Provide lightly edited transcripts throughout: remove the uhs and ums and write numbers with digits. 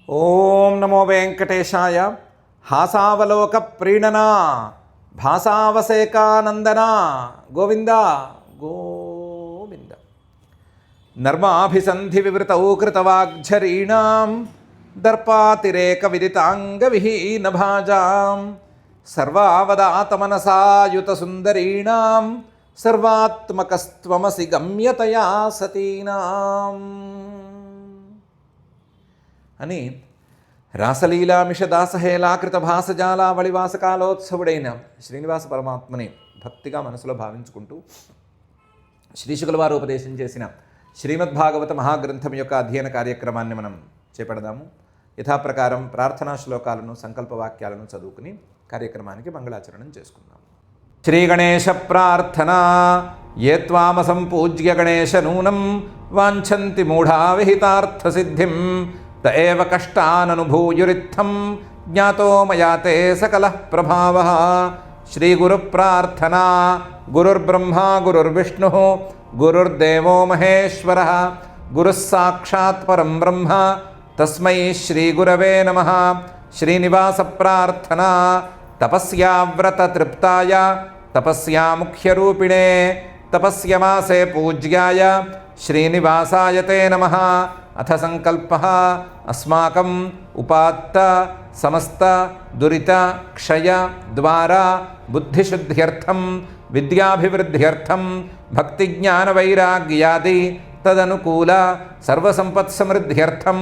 ఓం నమో వెంకటేశాయ. హాసావలోక ప్రీణన భాసావసేకానందన గోవింద గోవింద. నర్మాభిసంధి వివృతౌ కృతవాగ్ఝరీణాం దర్పాతిరేక విదితాంగ విహీన భాజాం సర్వావదాతమనసాయుత సుందరీణాం సర్వాత్మకస్త్వమసి గమ్యతయా సతీనాం అని రాసలీలామిషదాసహేలాకృత భాసజాలా వళివాసకాలోత్సవుడైన శ్రీనివాస పరమాత్మని భక్తిగా మనసులో భావించుకుంటూ శ్రీశుకుల వారు ఉపదేశం చేసిన శ్రీమద్భాగవత మహాగ్రంథం యొక్క అధ్యయన కార్యక్రమాన్ని మనం చేపడదాము. యథాప్రకారం ప్రార్థనా శ్లోకాలను సంకల్పవాక్యాలను చదువుకుని కార్యక్రమానికి మంగళాచరణం చేసుకుందాం. శ్రీ గణేశ ప్రార్థన. ఏ త్వామసంపూజ్య గణేశ నూనం వాంఛంతి మూఢా విహితార్థ సిద్ధిం తేవ కష్టాననుభూయురిత్థం జ్ఞాతో మయా తే సకలః ప్రభావః. శ్రీ గురు ప్రార్థన. గురుర్బ్రహ్మ గురుర్విష్ణుః గురుర్దేవో మహేశ్వరః గురుః సాక్షాత్ పరం బ్రహ్మ తస్మై శ్రీ గురవే నమః. శ్రీనివాస ప్రార్థన. తపస్యా వ్రత తృప్తాయ తపస్యా ముఖ్యరూపిణే తపస్యమాసే పూజ్యాయ శ్రీనివాసాయ తే నమః. అథ సంకల్పః అస్మాకం ఉపాత్త సమస్త దురిత క్షయ ద్వారా బుద్ధిశుద్ధ్యర్థం విద్యాభివృద్ధ్యర్థం భక్తిజ్ఞానవైరాగ్యాది తదనుకూల సర్వసంపత్సమృద్ధ్యర్థం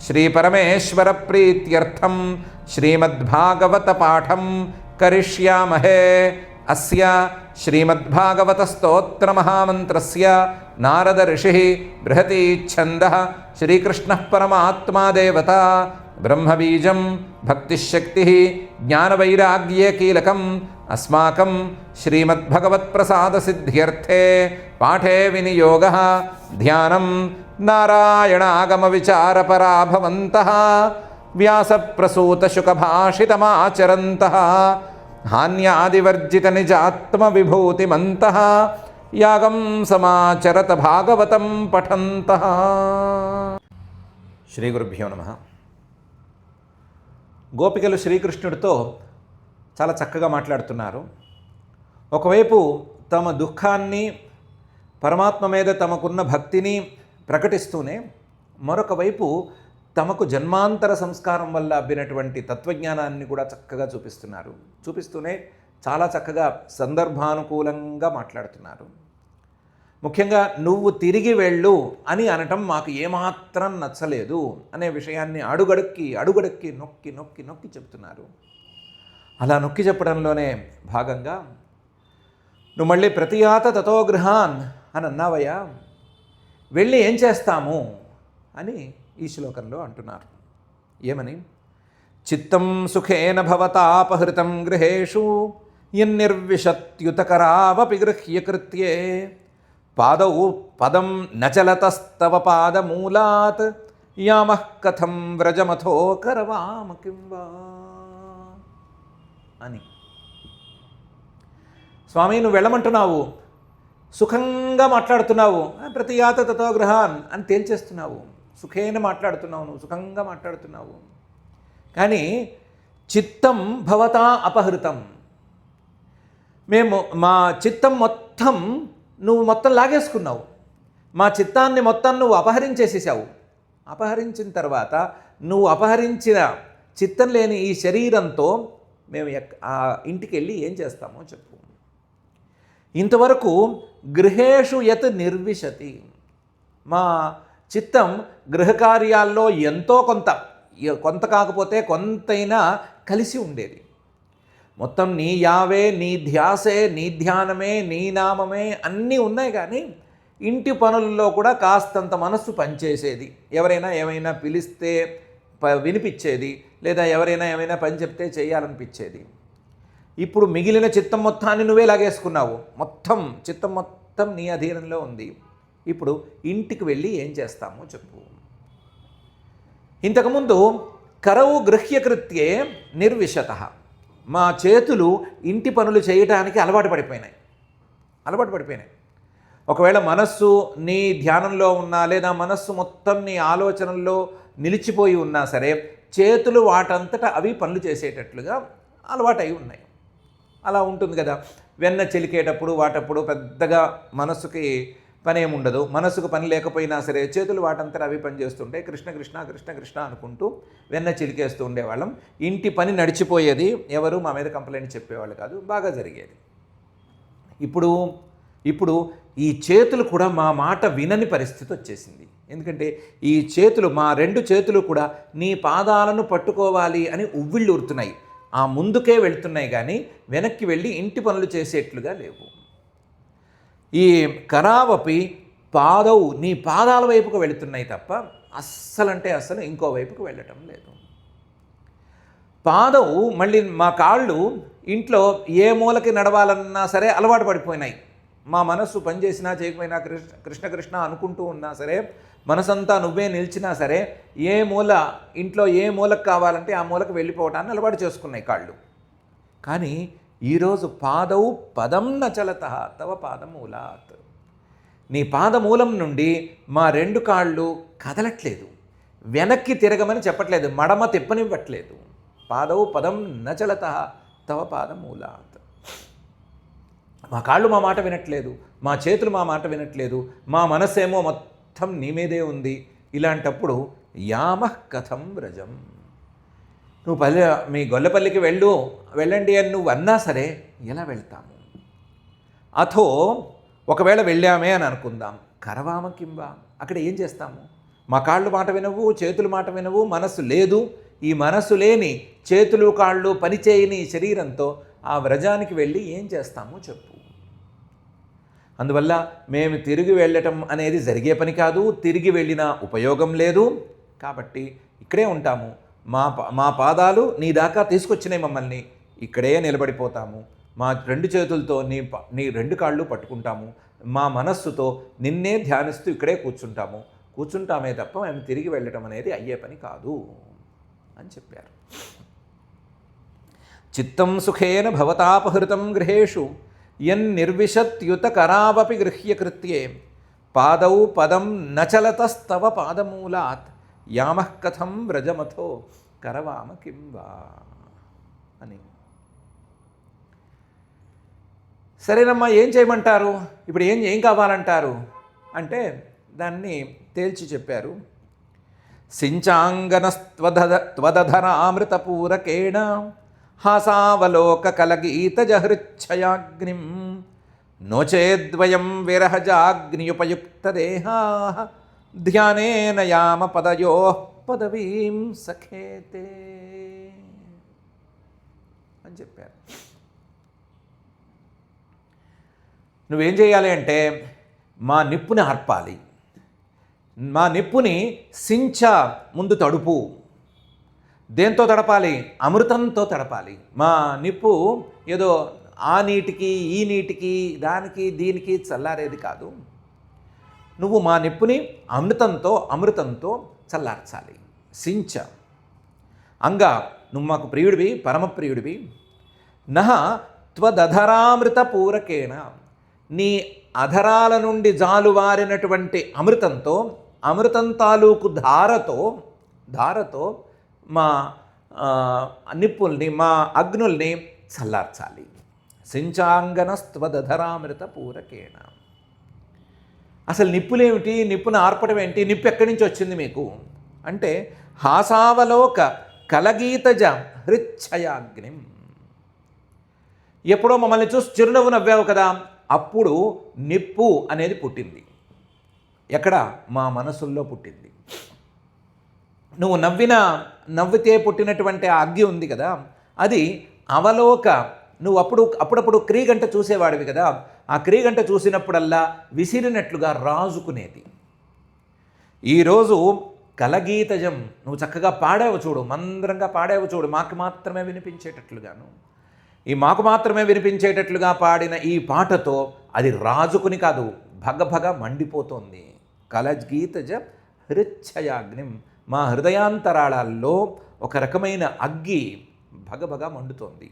శ్రీపరమేశ్వర ప్రీత్యర్థం శ్రీమద్భాగవత పాఠం కరిష్యామహే. అస్య శ్రీమద్భాగవత స్తోత్ర మహామంత్రస్య నారద ఋషిః బృహతి ఛందః శ్రీకృష్ణః పరమాత్మా దేవత బ్రహ్మబీజం భక్తిశక్తిః జ్ఞానవైరాగ్యే కీలకం అస్మాకం శ్రీమద్భగవత్ప్రసాదసిద్ధ్యర్థే పాఠే వినియోగః ధ్యానం నారాయణాగమవిచారపరా భవంతః వ్యాసప్రసూతశుకభాషితమాచరంతః హాన్యాదివర్జిత నిజాత్మవిభూతిమంతః యాగం సమాచరత భాగవతం పఠంతః. శ్రీ గురుభ్యో నమః. గోపికలు శ్రీకృష్ణుడితో చాలా చక్కగా మాట్లాడుతున్నారు. ఒకవైపు తమ దుఃఖాన్ని పరమాత్మ మీద తమకున్న భక్తిని ప్రకటిస్తూనే మరొక వైపు తమకు జన్మాంతర సంస్కారం వల్ల అబ్బినటువంటి తత్వజ్ఞానాన్ని కూడా చక్కగా చూపిస్తూనే చాలా చక్కగా సందర్భానుకూలంగా మాట్లాడుతున్నారు. ముఖ్యంగా నువ్వు తిరిగి వెళ్ళు అని అనటం మాకు ఏమాత్రం నచ్చలేదు అనే విషయాన్ని అడుగడుక్కి నొక్కి చెప్తున్నారు. అలా నొక్కి చెప్పడంలోనే భాగంగా నువ్వు మళ్ళీ ప్రతియాత తతో గృహాన్ అని అన్నావయ్యా, వెళ్ళి ఏం చేస్తాము అని ఈ శ్లోకంలో అంటున్నారు. ఏమని? చిత్తం సుఖేన భవతాపహృతం గృహేషు యన్నిర్విశత్యుతకరావపి గృహ్య కృత్యే పాదౌ పదం నచలతస్తవ పాదమూలాత్ యామః కథం వ్రజమథో కరవామ కింవా అని. స్వామి, నువ్వు వెళ్ళమంటున్నావు, సుఖంగా మాట్లాడుతున్నావు, ప్రతియాత తతో గృహాన్ అని తేల్చేస్తున్నావు, సుఖేన మాట్లాడుతున్నావు, నువ్వు సుఖంగా మాట్లాడుతున్నావు. కానీ చిత్తం భవతా అపహృతం, మేము మా చిత్తం మొత్తం నువ్వు మొత్తం లాగేసుకున్నావు, మా చిత్తాన్ని మొత్తం నువ్వు అపహరించేసేసావు. అపహరించిన తర్వాత నువ్వు అపహరించిన చిత్తం లేని ఈ శరీరంతో మేము ఆ ఇంటికి వెళ్ళి ఏం చేస్తామో చెప్పు. ఇంతవరకు గృహేషు యత్ నిర్విశతి, మా చిత్తం గృహకార్యాల్లో ఎంతో కొంత కాకపోతే కొంతైనా కలిసి ఉండేది. మొత్తం నీ యావే, నీ ధ్యాసే, నీ ధ్యానమే, నీ నామమే అన్నీ ఉన్నాయి. కానీ ఇంటి పనుల్లో కూడా కాస్తంత మనస్సు పనిచేసేది. ఎవరైనా ఏమైనా పిలిస్తే వినిపించేది, లేదా ఎవరైనా ఏమైనా పని చెప్తే చేయాలనిపించేది. ఇప్పుడు మిగిలిన చిత్తం మొత్తాన్ని నువ్వే లాగేసుకున్నావు, చిత్తం మొత్తం నీ అధీనంలో ఉంది. ఇప్పుడు ఇంటికి వెళ్ళి ఏం చేస్తామో చెప్పు. ఇంతకుముందు కరవు గృహ్యకృత్యే నిర్విశత, మా చేతులు ఇంటి పనులు చేయటానికి అలవాటు పడిపోయినాయి. ఒకవేళ మనస్సు నీ ధ్యానంలో ఉన్నా లేదా మనస్సు మొత్తం నీ ఆలోచనల్లో నిలిచిపోయి ఉన్నా సరే చేతులు వాటంతట అవి పనులు చేసేటట్లుగా అలవాటై ఉన్నాయి. అలా ఉంటుంది కదా. వెన్న చిలికేటప్పుడు వాటప్పుడు పెద్దగా మనసుకి పని ఏముండదు. మనసుకు పని లేకపోయినా సరే చేతులు వాటంతట అవి పని చేస్తుంటే కృష్ణ కృష్ణ కృష్ణ కృష్ణ అనుకుంటూ వెన్న చిలికేస్తూ ఉండేవాళ్ళం. ఇంటి పని నడిచిపోయేది. ఎవరు మా మీద కంప్లైంట్ చెప్పేవాళ్ళు కాదు. బాగా జరిగేది. ఇప్పుడు ఈ చేతులు కూడా మా మాట వినని పరిస్థితి వచ్చేసింది. ఎందుకంటే ఈ చేతులు, మా 2 చేతులు కూడా నీ పాదాలను పట్టుకోవాలి అని ఉవ్విళ్ళూరుతున్నాయి. ఆ ముందుకే వెళ్తున్నాయి కానీ వెనక్కి వెళ్ళి ఇంటి పనులు చేసేట్లుగా లేవు. ఈ కరావపి పాదవు, నీ పాదాల వైపుకు వెళుతున్నాయి తప్ప అస్సలు ఇంకో వైపుకు వెళ్ళటం లేదు. పాదవు మళ్ళీ మా కాళ్ళు ఇంట్లో ఏ మూలకి నడవాలన్నా సరే అలవాటు పడిపోయినాయి. మా మనస్సు పనిచేసినా చేయకపోయినా కృష్ణ కృష్ణ అనుకుంటూ ఉన్నా సరే, మనసంతా నువ్వే నిలిచినా సరే, ఏ మూల ఇంట్లో ఏ మూలకు కావాలంటే ఆ మూలకు వెళ్ళిపోవటాన్ని అలవాటు చేసుకున్నాయి కాళ్ళు. కానీ ఈరోజు పాదవు పదం నచలత తవ పాదమూలాత్, నీ పాదమూలం నుండి మా 2 కాళ్ళు కదలట్లేదు. వెనక్కి తిరగమని చెప్పట్లేదు, మడమ తిప్పనివ్వట్లేదు. పాదవు పదం నచలత తవ పాదమూలాత్. మా కాళ్ళు మా మాట వినట్లేదు, మా చేతులు మా మాట వినట్లేదు, మా మనస్సేమో మొత్తం నీ మీదే ఉంది. ఇలాంటప్పుడు యామః కథం వ్రజం, నువ్వు మీ గొల్లపల్లికి వెళ్ళండి అని నువ్వు అన్నా సరే ఎలా వెళ్తాము? అథో ఒకవేళ వెళ్ళామే అని అనుకుందాం, కరవామ కింబా, అక్కడ ఏం చేస్తాము? మా కాళ్ళు మాట వినవు, చేతులు మాట వినవు, మనస్సు లేదు. ఈ మనస్సు లేని చేతులు కాళ్ళు పనిచేయని శరీరంతో ఆ వ్రజానికి వెళ్ళి ఏం చేస్తామో చెప్పు. అందువల్ల మేము తిరిగి వెళ్ళటం అనేది జరిగే పని కాదు, తిరిగి వెళ్ళినా ఉపయోగం లేదు. కాబట్టి ఇక్కడే ఉంటాము. మా పాదాలు నీ దాకా తీసుకొచ్చినాయి మమ్మల్ని, ఇక్కడే నిలబడిపోతాము. మా 2 చేతులతో నీ 2 కాళ్ళు పట్టుకుంటాము. మా మనస్సుతో నిన్నే ధ్యానిస్తూ ఇక్కడే కూర్చుంటామే తప్ప మేము తిరిగి వెళ్ళటం అనేది అయ్యే పని కాదు అని చెప్పారు. చిత్తం సుఖేన భవతాపహృతం గృహేషు యన్నిర్విశత్యుత కరావపి గృహ్యకృత్యే పాదౌ పదం నచలతస్తవ పాదమూలాత్ యామః కథం వ్రజమథో కరవామ కింవా అని. సరేనమ్మా, ఏం చేయమంటారు? ఇప్పుడు ఏం కావాలంటారు అంటే దాన్ని తేల్చి చెప్పారు. సించాంగనస్త్వదధరామృతపూరకేణ హాసావలోక కలగీతజహృచ్ఛయాగ్నిం నోచేద్వయం విరహజాగ్నియుపయుక్తదేహా ధ్యానేన యామ పదయోః పదవీం సఖేతే అని చెప్పారు. నువ్వేం చేయాలి అంటే మా నిప్పుని ఆర్పాలి. మా నిప్పుని ముందు తడుపు. దేంతో తడపాలి? అమృతంతో తడపాలి. మా నిప్పు ఏదో ఆ నీటికి ఈ నీటికి దానికి దీనికి చల్లారేది కాదు. నువ్వు మా నిప్పుని అమృతంతో చల్లార్చాలి. సించ అంగా, నువ్వు మాకు ప్రియుడివి, పరమ ప్రియుడివి. నహ త్వదధరామృత పూరకేణ, నీ అధరాల నుండి జాలువారినటువంటి అమృతం తాలూకు ధారతో మా నిప్పుల్ని, మా అగ్నుల్ని చల్లార్చాలి. సించాంగనస్త్వదధరామృత పూరకేణ. అసలు నిప్పులేమిటి? నిప్పును ఆర్పడం ఏంటి? నిప్పు ఎక్కడి నుంచి వచ్చింది మీకు అంటే హాసావలోక కలగీతజ హృచ్ఛయాగ్నిం. ఎప్పుడో మమ్మల్ని చూసి చిరునవ్వు నవ్వావు కదా, అప్పుడు నిప్పు అనేది పుట్టింది. ఎక్కడ? మా మనసుల్లో పుట్టింది. నువ్వు నవ్వితే పుట్టినటువంటి ఆ అగ్గి ఉంది కదా, అది అవలోక. నువ్వు అప్పుడప్పుడు క్రీగంట చూసేవాడివి కదా, ఆ క్రీగంట చూసినప్పుడల్లా విసిరినట్లుగా రాజుకునేది. ఈరోజు కలగీతజం, నువ్వు చక్కగా పాడావు చూడు, మందరంగా పాడావు చూడు, మాకు మాత్రమే వినిపించేటట్లుగా పాడిన ఈ పాటతో అది రాజుకుని కాదు, భగభగ మండిపోతోంది. కలగీతజ హృచ్ఛయాగ్నిం, మా హృదయాంతరాళాల్లో ఒక రకమైన అగ్గి భగభగ మండుతోంది.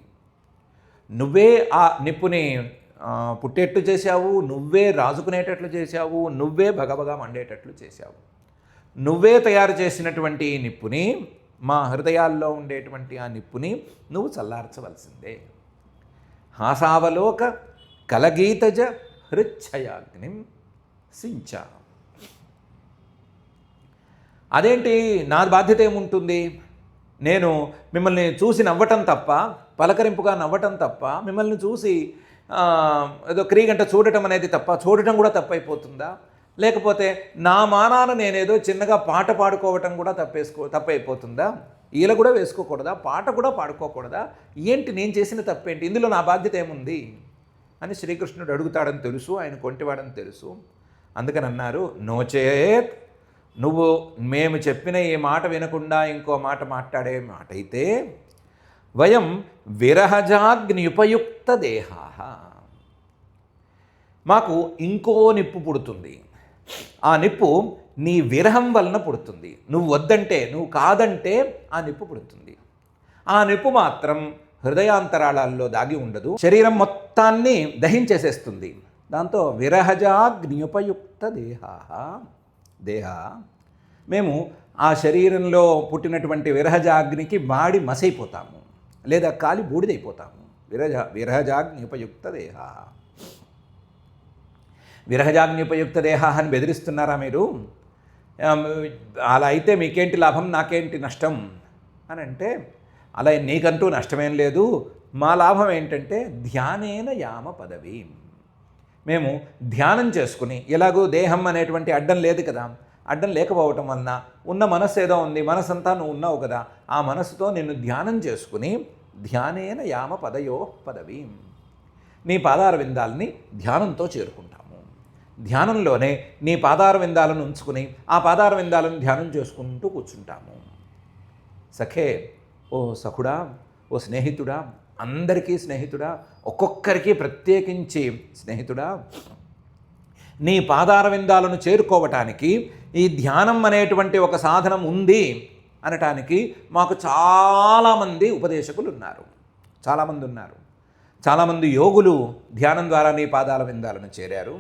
నువ్వే ఆ నిప్పుని పుట్టేట్టు చేశావు, నువ్వే రాజుకునేటట్లు చేశావు, నువ్వే భగభగ మండేటట్లు చేశావు. నువ్వే తయారు చేసినటువంటి ఈ నిప్పుని, మా హృదయాల్లో ఉండేటువంటి ఆ నిప్పుని నువ్వు చల్లార్చవలసిందే. హాసావలోక కలగీతజ హృచ్ఛయాగ్నిం సించా. అదేంటి, నా బాధ్యత ఏముంటుంది? నేను మిమ్మల్ని చూసి నవ్వటం తప్ప, పలకరింపుగా నవ్వటం తప్ప, మిమ్మల్ని చూసి ఏదో క్రీగంట చూడటం అనేది తప్ప, చూడటం కూడా తప్పైపోతుందా? లేకపోతే నా మానాన నేనేదో చిన్నగా పాట పాడుకోవటం కూడా తప్పైపోతుందా? ఈల కూడా వేసుకోకూడదా? పాట కూడా పాడుకోకూడదా? ఏంటి నేను చేసిన తప్పేంటి? ఇందులో నా బాధ్యత ఏముంది అని శ్రీకృష్ణుడు అడుగుతాడని తెలుసు, ఆయన కొంటివాడని తెలుసు. అందుకని అన్నారు, నోచేత్, నువ్వు మేము చెప్పిన ఈ మాట వినకుండా ఇంకో మాట మాట్లాడే మాట అయితే వయం విరహజాగ్నియుపయుక్త దేహా, మాకు ఇంకో నిప్పు పుడుతుంది. ఆ నిప్పు నీ విరహం వలన పుడుతుంది. నువ్వు వద్దంటే, నువ్వు కాదంటే ఆ నిప్పు పుడుతుంది. ఆ నిప్పు మాత్రం హృదయాంతరాళాల్లో దాగి ఉండదు, శరీరం మొత్తాన్ని దహించేసేస్తుంది. దాంతో విరహజాగ్నియుపయుక్త దేహ, మేము ఆ శరీరంలో పుట్టినటువంటి విరహజాగ్నికి వాడి మసైపోతాము, లేదా కాలి బూడిదైపోతాము. విరహజాగ్నియుపయుక్త దేహ. విరహజాగ్నియుపయుక్త దేహ అని బెదిరిస్తున్నారా మీరు? అలా అయితే మీకేంటి లాభం, నాకేంటి నష్టం అని అంటే, అలా నీకంటూ నష్టమేం లేదు. మా లాభం ఏంటంటే ధ్యానేన యామ పదవి. మేము ధ్యానం చేసుకుని, ఎలాగూ దేహం అనేటువంటి అడ్డం లేదు కదా, అడ్డం లేకపోవటం వలన ఉన్న మనస్సు ఏదో ఉంది, మనసంతా నువ్వు ఉన్నావు కదా, ఆ మనసుతో నిన్ను ధ్యానం చేసుకుని ధ్యానేన యామ పదయో పదవి, నీ పాదార విందాలని ధ్యానంతో చేరుకుంటాము. ధ్యానంలోనే నీ పాదార విందాలను ఉంచుకుని ఆ పాదార విందాలను ధ్యానం చేసుకుంటూ కూర్చుంటాము. సఖే, ఓ సఖుడా, ఓ స్నేహితుడా, అందరికీ స్నేహితుడా, ఒక్కొక్కరికి ప్రత్యేకించి స్నేహితుడా, నీ పాదార విందాలను చేరుకోవటానికి ఈ ధ్యానం అనేటువంటి ఒక సాధనం ఉంది అనటానికి మాకు చాలామంది ఉపదేశకులు ఉన్నారు, చాలామంది ఉన్నారు. చాలామంది యోగులు ధ్యానం ద్వారా నీ పాదాల విందాలను చేరారు.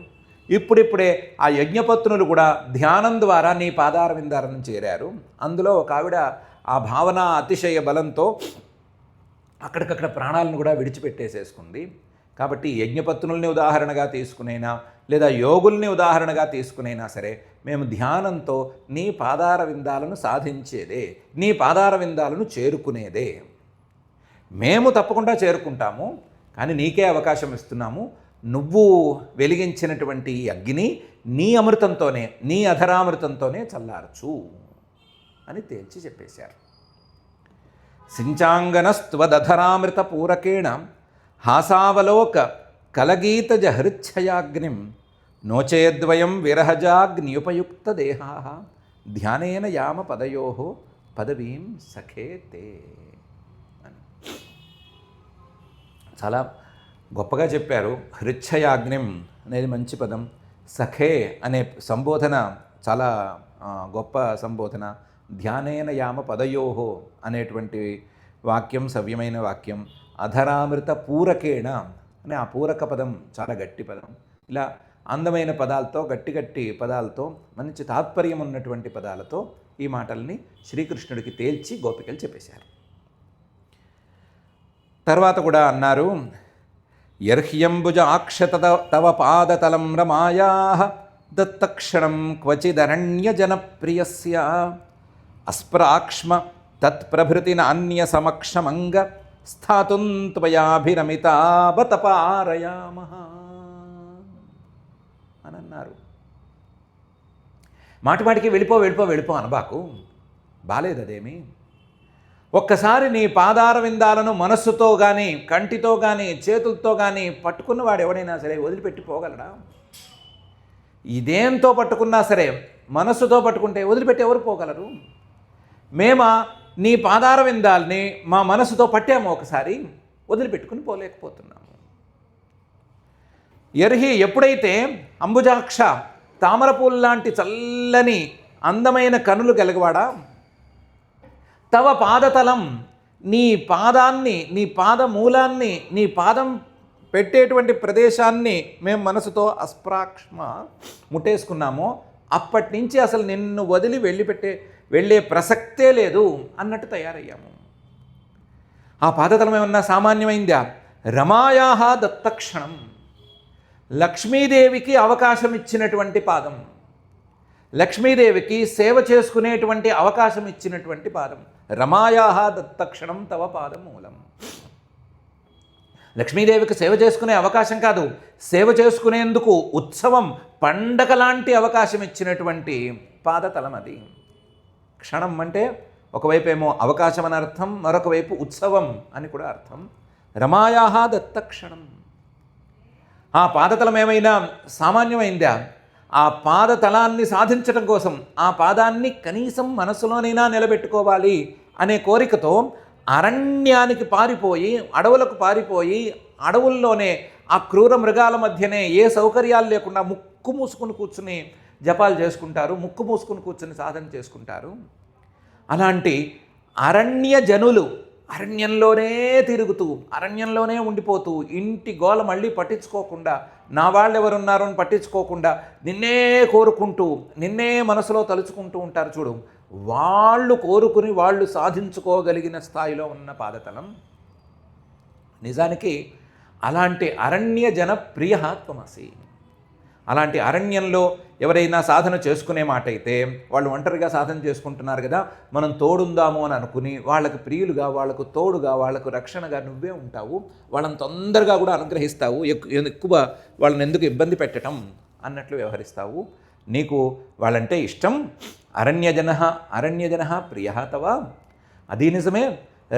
ఇప్పుడిప్పుడే ఆ యజ్ఞపత్నులు కూడా ధ్యానం ద్వారా నీ పాదార విందాలను చేరారు. అందులో ఒక ఆవిడ ఆ భావన అతిశయ బలంతో అక్కడికక్కడ ప్రాణాలను కూడా విడిచిపెట్టేసేసుకుంది. కాబట్టి యజ్ఞపత్నుల్ని ఉదాహరణగా తీసుకునైనా, లేదా యోగుల్ని ఉదాహరణగా తీసుకునైనా సరే, మేము ధ్యానంతో నీ పాదార విందాలను సాధించేదే, నీ పాదార విందాలను చేరుకునేదే. మేము తప్పకుండా చేరుకుంటాము, కానీ నీకే అవకాశం ఇస్తున్నాము. నువ్వు వెలిగించినటువంటి అగ్ని నీ అమృతంతోనే, నీ అధరామృతంతోనే చల్లార్చు అని తేల్చి చెప్పేశారు. సించాంగనస్త్వదధరామృత పూరకేణ హాసావలోక కలగీతజ హృచ్ఛయాగ్నిం నోచేద్వయం విరహజాగ్నియుపయుక్త దేహా ధ్యానేన యామ పదయో పదవీం సఖేతే అని చాలా గొప్పగా చెప్పారు. హృచ్ఛయాగ్నిం అనేది మంచి పదం, సఖే అనే సంబోధన చాలా గొప్ప సంబోధన. ధ్యానేన యామ పదయోహో అనేటువంటి వాక్యం సవ్యమైన వాక్యం. అధరామృత పూరకేణ అనే ఆ పూరక పదం చాలా గట్టి పదం. ఇలా అందమైన పదాలతో, గట్టి గట్టి పదాలతో, మంచి తాత్పర్యం ఉన్నటువంటి పదాలతో ఈ మాటల్ని శ్రీకృష్ణుడికి తేల్చి గోపికలు చెప్పేశారు. తర్వాత కూడా అన్నారు, యర్హ్యంబుజ ఆక్షత తవ పాదతలం రమాయా దత్తక్షణం క్వచిదరణ్యజనప్రియస్య అస్ప్రాక్ష్మ తత్ప్రభృతి నాన్య సమక్షమంగ స్థాతుం త్వయాభిరమితావతపారయామః అని అన్నారు. మాటిమాటికి వెళ్ళిపో వెళ్ళిపో వెళ్ళిపో అనబాకు, బాలేదు అదేమి. ఒక్కసారి నీ పాదార విందాలను మనస్సుతో కానీ, కంటితో కానీ, చేతులతో కానీ పట్టుకున్నవాడు ఎవడైనా సరే వదిలిపెట్టిపోగలడా? ఇదేంతో పట్టుకున్నా సరే, మనస్సుతో పట్టుకుంటే వదిలిపెట్టి ఎవరు పోగలరు? మేమా నీ పాదార విందాల్ని మా మనసుతో పట్టాము, ఒకసారి వదిలిపెట్టుకుని పోలేకపోతున్నాము. ఎర్హి, ఎప్పుడైతే అంబుజాక్ష తామరపూల్లాంటి చల్లని అందమైన కనులు కలిగవాడా, తవ పాదతలం, నీ పాదాన్ని, నీ పాదమూలాన్ని, నీ పాదం పెట్టేటువంటి ప్రదేశాన్ని మేము మనసుతో అస్ప్రాక్ష్మ ముట్టేసుకున్నామో, అప్పటి నుంచి అసలు నిన్ను వదిలి వెళ్ళే ప్రసక్తే లేదు అన్నట్టు తయారయ్యాము. ఆ పాదతలం ఏమన్నా సామాన్యమైందా? రమాయాహ దత్తక్షణం, లక్ష్మీదేవికి అవకాశం ఇచ్చినటువంటి పాదం, లక్ష్మీదేవికి సేవ చేసుకునేటువంటి అవకాశం ఇచ్చినటువంటి పాదం. రమాయాహ దత్తక్షణం తవ పాదమూలం. లక్ష్మీదేవికి సేవ చేసుకునే అవకాశం కాదు, సేవ చేసుకునేందుకు ఉత్సవం, పండగ లాంటి అవకాశం ఇచ్చినటువంటి పాదతలం అది. క్షణం అంటే ఒకవైపు ఏమో అవకాశం అని అర్థం, మరొక వైపు ఉత్సవం అని కూడా అర్థం. రమాయాహ దత్తక్షణం. ఆ పాదతలం ఏమైనా సామాన్యమైందా? ఆ పాదతలాన్ని సాధించడం కోసం ఆ పాదాన్ని కనీసం మనసులోనైనా నిలబెట్టుకోవాలి అనే కోరికతో అరణ్యానికి పారిపోయి, అడవులకు పారిపోయి, అడవుల్లోనే ఆ క్రూర మృగాల మధ్యనే ఏ సౌకర్యాలు లేకుండా ముక్కు మూసుకుని కూర్చుని జపాలు చేసుకుంటారు, ముక్కు మూసుకుని కూర్చుని సాధన చేసుకుంటారు. అలాంటి అరణ్య జనులు అరణ్యంలోనే తిరుగుతూ, అరణ్యంలోనే ఉండిపోతూ, ఇంటి గోల మళ్ళీ పట్టించుకోకుండా, నా వాళ్ళు ఎవరున్నారో అని పట్టించుకోకుండా నిన్నే కోరుకుంటూ, నిన్నే మనసులో తలుచుకుంటూ ఉంటారు చూడు. వాళ్ళు కోరుకుని వాళ్ళు సాధించుకోగలిగిన స్థాయిలో ఉన్న పాదతలం. నిజానికి అలాంటి అరణ్య జన ప్రియ త్వమసి. అలాంటి అరణ్యంలో ఎవరైనా సాధన చేసుకునే మాట అయితే, వాళ్ళు ఒంటరిగా సాధన చేసుకుంటున్నారు కదా, మనం తోడుందాము అని అనుకుని వాళ్ళకు ప్రియులుగా, వాళ్ళకు తోడుగా, వాళ్ళకు రక్షణగా నువ్వే ఉంటావు, వాళ్ళని తొందరగా కూడా అనుగ్రహిస్తావు, ఎక్కువ వాళ్ళని ఎందుకు ఇబ్బంది పెట్టడం అన్నట్లు వ్యవహరిస్తావు. నీకు వాళ్ళంటే ఇష్టం. అరణ్యజన ప్రియ తవ. అది నిజమే.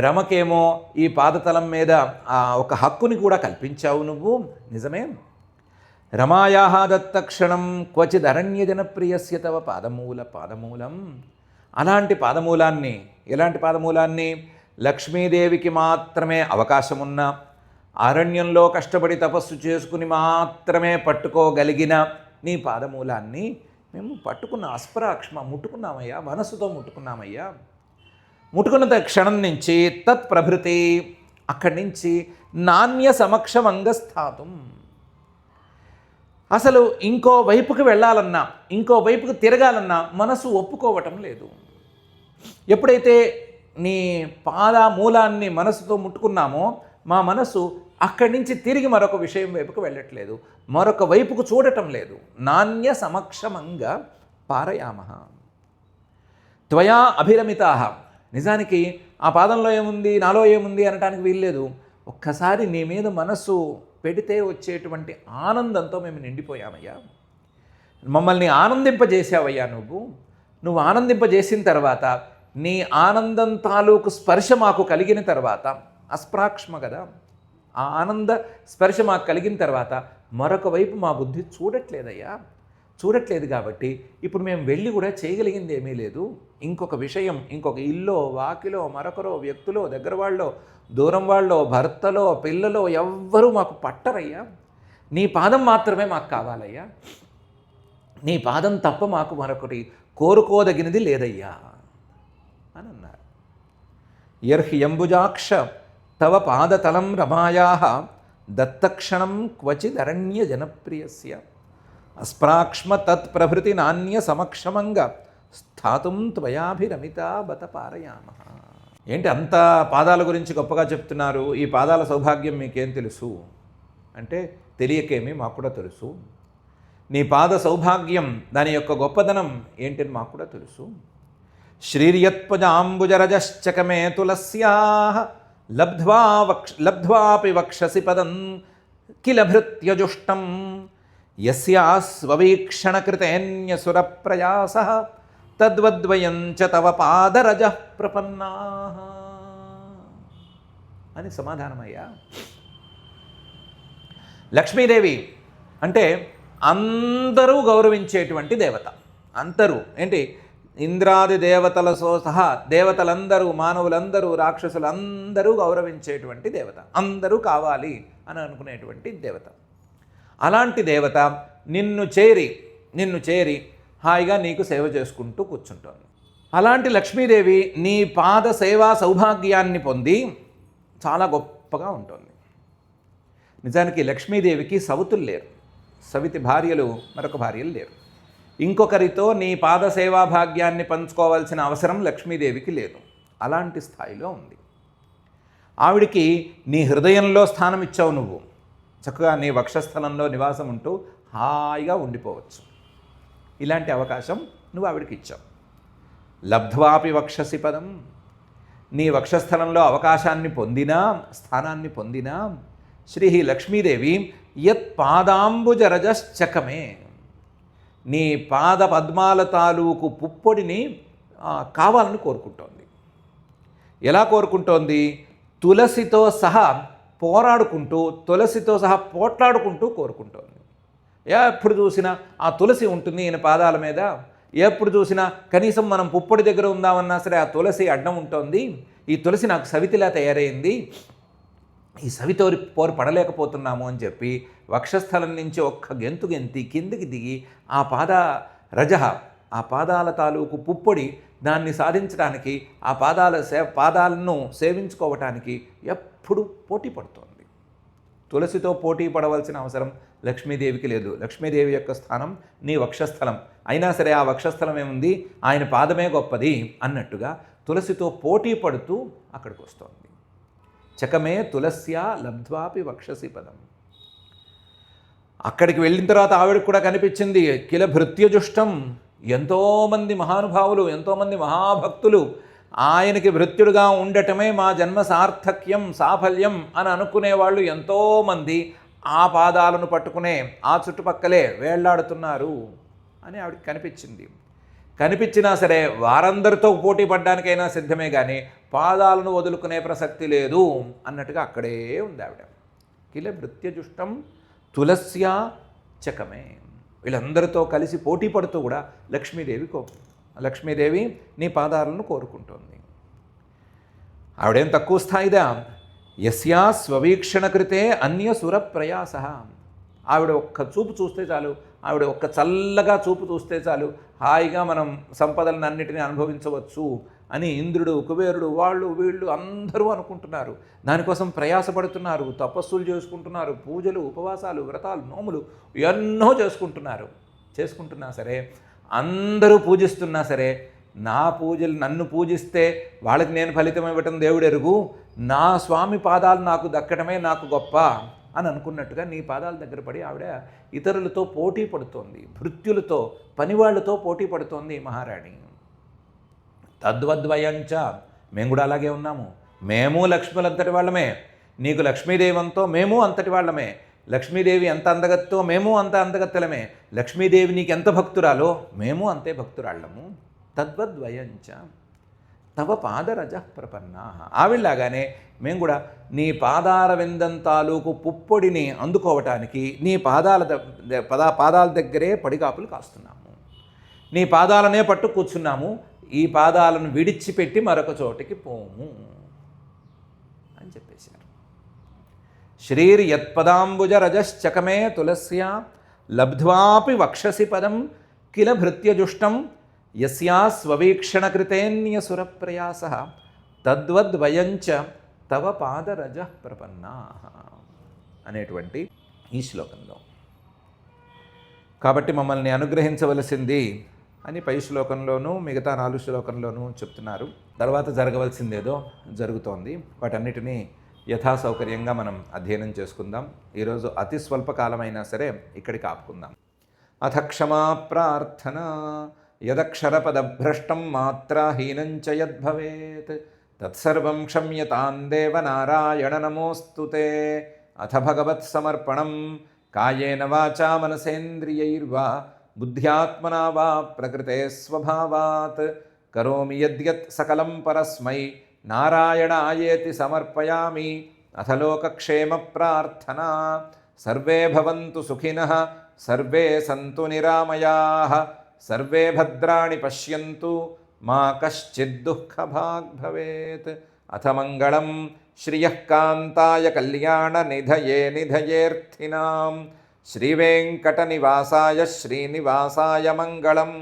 రమకేమో ఈ పాదతలం మీద ఒక హక్కుని కూడా కల్పించావు నువ్వు, నిజమే. రమాయాహ దత్తక్షణం క్వచిదరణ్యజనప్రియస్య తవ పాదమూలం. అలాంటి పాదమూలాన్ని, ఎలాంటి పాదమూలాన్ని? లక్ష్మీదేవికి మాత్రమే అవకాశం ఉన్న, అరణ్యంలో కష్టపడి తపస్సు చేసుకుని మాత్రమే పట్టుకోగలిగిన నీ పాదమూలాన్ని మేము పట్టుకున్న అస్పరాక్ష్మ ముట్టుకున్నామయ్యా, మనసుతో ముట్టుకున్నామయ్యా. ముట్టుకున్న క్షణం నుంచి తత్ ప్రభృతి, అక్కడి నుంచి నాణ్య సమక్షమంగస్థాతం. అసలు ఇంకో వైపుకి వెళ్ళాలన్నా, ఇంకో వైపుకి తిరగాలన్నా మనసు ఒప్పుకోవటం లేదు. ఎప్పుడైతే నీ మూలాన్ని మనసుతో ముట్టుకున్నామో మా మనసు అక్కడి నుంచి తిరిగి మరొక విషయం వైపుకు వెళ్ళట్లేదు, మరొక వైపుకు చూడటం లేదు. నాణ్య సమక్షమంగా పారయామః త్వయా అభిరమితాః. నిజానికి ఆ పాదంలో ఏముంది, నాలో ఏముంది అనటానికి వీల్లేదు. ఒక్కసారి నీ మీద మనసు పెడితే వచ్చేటువంటి ఆనందంతో మేము నిండిపోయామయ్యా. మమ్మల్ని ఆనందింపజేసావయ్యా. నువ్వు ఆనందింపజేసిన తర్వాత, నీ ఆనందం తాలూకు స్పర్శ మాకు కలిగిన తర్వాత, అస్ప్రాక్ష్మ కదా, ఆ ఆనంద స్పర్శ మాకు కలిగిన తర్వాత మరొక వైపు మా బుద్ధి చూడట్లేదు కాబట్టి ఇప్పుడు మేము వెళ్ళి కూడా చేయగలిగింది ఏమీ లేదు. ఇంకొక విషయం, ఇంకొక ఇల్లో, వాకిలో, మరొకరో, వ్యక్తులో, దగ్గర వాళ్ళో, దూరం వాళ్ళో, భర్తలో, పిల్లలో ఎవ్వరూ మాకు పట్టరయ్యా. నీ పాదం మాత్రమే మాకు కావాలయ్యా. నీ పాదం తప్ప మాకు మరొకటి కోరుకోదగినది లేదయ్యా అని అన్నారు. యర్హి అంబుజాక్ష తవ పాదతలం రమాయాః దత్తక్షణం క్వచిదరణ్య జనప్రియస్య అస్ప్రాక్ష్మ తత్ప్రభృతి నాణ్య సమక్షమంగా స్థాతుం త్వయాభిరమితా బత పారయామః. ఏంటి అంత పాదాల గురించి గొప్పగా చెప్తున్నారు? ఈ పాదాల సౌభాగ్యం మీకేం తెలుసు అంటే, తెలియకేమి, మాకు కూడా తెలుసు. నీ పాద సౌభాగ్యం, దాని యొక్క గొప్పదనం ఏంటని మాకు కూడా తెలుసు. శ్రీర్యత్పజాంబుజరజశ్చకమే తులస్యాః లబ్ధ్వాపి వక్షసి పదం కిల భృత్యజుష్టం యస్యాస్వవీక్షణకృతేన్యసురప్రయాసః తద్వద్వయం చ తవ పాదరజః ప్రపన్నాః అని సమాధానమయ్యా. లక్ష్మీదేవి అంటే అందరూ గౌరవించేటువంటి దేవత. అందరూ ఏంటి, ఇంద్రాది దేవతలతో సహా దేవతలందరూ, మానవులందరూ, రాక్షసులందరూ గౌరవించేటువంటి దేవత, అందరూ కావాలి అని అనుకునేటువంటి దేవత. అలాంటి దేవత నిన్ను చేరి హాయిగా నీకు సేవ చేసుకుంటూ కూర్చుంటోంది. అలాంటి లక్ష్మీదేవి నీ పాద సేవా సౌభాగ్యాన్ని పొంది చాలా గొప్పగా ఉంటుంది. నిజానికి లక్ష్మీదేవికి సవితులు లేరు, సవితి భార్యలు, మరొక భార్యలు లేరు. ఇంకొకరితో నీ పాద సేవా భాగ్యాన్ని పంచుకోవాల్సిన అవసరం లక్ష్మీదేవికి లేదు. అలాంటి స్థాయిలో ఉంది. ఆవిడికి నీ హృదయంలో స్థానం ఇచ్చావు. నువ్వు చక్కగా నీ వక్షస్థలంలో నివాసం ఉంటూ హాయిగా ఉండిపోవచ్చు. ఇలాంటి అవకాశం నువ్వు ఆవిడికి ఇచ్చావు. లబ్ధ్వాపి వక్షసి పదం, నీ వక్షస్థలంలో అవకాశాన్ని పొందినా, స్థానాన్ని పొందినా శ్రీ లక్ష్మీదేవి యత్ పాదాంబుజరజశ్చకమే, నీ పాద పద్మాల తాలూకు పుప్పొడిని కావాలని కోరుకుంటోంది. ఎలా కోరుకుంటోంది? తులసితో సహా పోరాడుకుంటూ, తులసితో సహా పోట్లాడుకుంటూ కోరుకుంటోంది. ఎప్పుడు చూసినా ఆ తులసి ఉంటుంది ఈయన పాదాల మీద. ఎప్పుడు చూసినా కనీసం మనం పుప్పొడి దగ్గర ఉందామన్నా సరే ఆ తులసి అడ్డం ఉంటుంది. ఈ తులసి నాకు సవితిలా తయారైంది, ఈ సవితో పోరు పడలేకపోతున్నాము అని చెప్పి వక్షస్థలం నుంచి ఒక్క గెంతు గెంతి కిందికి దిగి ఆ ఆ పాదాల తాలూకు పుప్పొడి దాన్ని సాధించడానికి, ఆ పాదాలను సేవించుకోవటానికి ఎప్పుడు పోటీ పడుతోంది. తులసితో పోటీ పడవలసిన అవసరం లక్ష్మీదేవికి లేదు. లక్ష్మీదేవి యొక్క స్థానం నీ వక్షస్థలం. అయినా సరే ఆ వక్షస్థలం ఏముంది, ఆయన పాదమే గొప్పది అన్నట్టుగా తులసితో పోటీ పడుతూ అక్కడికి వస్తోంది. చకమే తులస్యా లబ్ధ్వాపి వక్షసి పదం. అక్కడికి వెళ్ళిన తర్వాత ఆవిడకు కూడా కనిపించింది కిల భృత్యజుష్టం. ఎంతోమంది మహానుభావులు, ఎంతోమంది మహాభక్తులు ఆయనకి భృత్యుడుగా ఉండటమే మా జన్మ సార్థక్యం, సాఫల్యం అని అనుకునేవాళ్ళు ఎంతోమంది ఆ పాదాలను పట్టుకునే ఆ చుట్టుపక్కలే వేళ్లాడుతున్నారు అని ఆవిడకి కనిపించింది. కనిపించినా సరే వారందరితో పోటీ పడ్డానికైనా సిద్ధమే, కానీ పాదాలను వదులుకునే ప్రసక్తి లేదు అన్నట్టుగా అక్కడే ఉంది ఆవిడ. కిల భృత్యజుష్టం తులస్యా చకమే. వీళ్ళందరితో కలిసి పోటీ పడుతూ కూడా లక్ష్మీదేవి నీ పాదాలను కోరుకుంటోంది. ఆవిడేం తక్కువ స్థాయిదా. యస్యా స్వవీక్షణ కృతే అన్య సుర ప్రయాస. ఆవిడ ఒక్క చూపు చూస్తే చాలు, ఆవిడ ఒక్క చల్లగా చూపు చూస్తే చాలు, హాయిగా మనం సంపదలను అన్నిటినీ అనుభవించవచ్చు అని ఇంద్రుడు, కుబేరుడు, వాళ్ళు వీళ్ళు అందరూ అనుకుంటున్నారు. దానికోసం ప్రయాసపడుతున్నారు, తపస్సులు చేసుకుంటున్నారు, పూజలు, ఉపవాసాలు, వ్రతాలు, నోములు ఎన్నో చేసుకుంటున్నా సరే, అందరూ పూజిస్తున్నా సరే, నన్ను పూజిస్తే వాళ్ళకి నేను ఫలితం ఇవ్వటం దేవుడెరుగు, నా స్వామి పాదాలు నాకు దక్కడమే నాకు గొప్ప అని అనుకున్నట్టుగా నీ పాదాల దగ్గర పడి ఆవిడ ఇతరులతో పోటీ పడుతోంది, భృత్యులతో, పనివాళ్లతో పోటీ పడుతోంది మహారాణి. తద్వద్వయంచ, మేము కూడా అలాగే ఉన్నాము. మేము లక్ష్ములంతటి వాళ్ళమే. నీకు లక్ష్మీదేవంతో మేము అంతటి వాళ్ళమే. లక్ష్మీదేవి ఎంత అందగత్తో మేము అంత అందగత్తెలమే. లక్ష్మీదేవి నీకు ఎంత భక్తురాలో మేము అంతే భక్తురాళ్ళము. తద్వద్వయంచ తవ పాదరజ ప్రపన్నా. ఆవిడలాగానే మేము కూడా నీ పాదాల విందం తాలూకు పుప్పొడిని అందుకోవటానికి నీ పాదాల దగ్గరే పడిగాపులు కాస్తున్నాము. నీ పాదాలనే పట్టు కూర్చున్నాము. ఈ పాదాలను విడిచిపెట్టి మరొక చోటికి పోము అని చెప్పేశారు. శ్రీర్ యత్పదాంబుజ రజశ్చకమే తులస్యా లబ్ధ్వాపి వక్షసి పదం కిల భృత్యజుష్టం యస్యా స్వవీక్షణ కృతేన్యసుర ప్రయాస తద్వద్వయంచ తవ పాదరజ ప్రపన్నా అనేటువంటి ఈ శ్లోకంలో. కాబట్టి మమ్మల్ని అనుగ్రహించవలసింది అని పై శ్లోకంలోనూ మిగతా 4 శ్లోకంలోనూ చెప్తున్నారు. తర్వాత జరగవలసిందేదో జరుగుతోంది. వాటన్నిటినీ యథాసౌకర్యంగా మనం అధ్యయనం చేసుకుందాం. ఈరోజు అతి స్వల్పకాలమైనా సరే ఇక్కడికి ఆపుకుందాం. అథ క్షమా ప్రార్థన యదక్షరపదభ్రష్టం మాత్రాహీనంచ యద్భవేత్ తత్సర్వం క్షమ్యతాం దేవ నారాయణ నమోస్తుతే. అథ భగవత్ సమర్పణం కాయేన వాచా మనసేంద్రియైర్వా బుద్ధ్యాత్మనా వా ప్రకృతే స్వభావాత్ కరోమి యద్యత్ సకలం పరస్మై నారాయణాయేతి సమర్పయామి. అథ లోకక్షేమ ప్రార్థనా సర్వే భవంతు సుఖినః సర్వే సంతు నిరామయాః సర్వే భద్రాణి పశ్యంతు మా కశ్చిద్ దుఃఖభాగ్ భవేత్. అథ మంగళం శ్రియః కాంతాయ కళ్యాణ నిధయే నిధయేర్థినాం శ్రీవేంకటనివాసాయ శ్రీనివాసాయ మంగళం.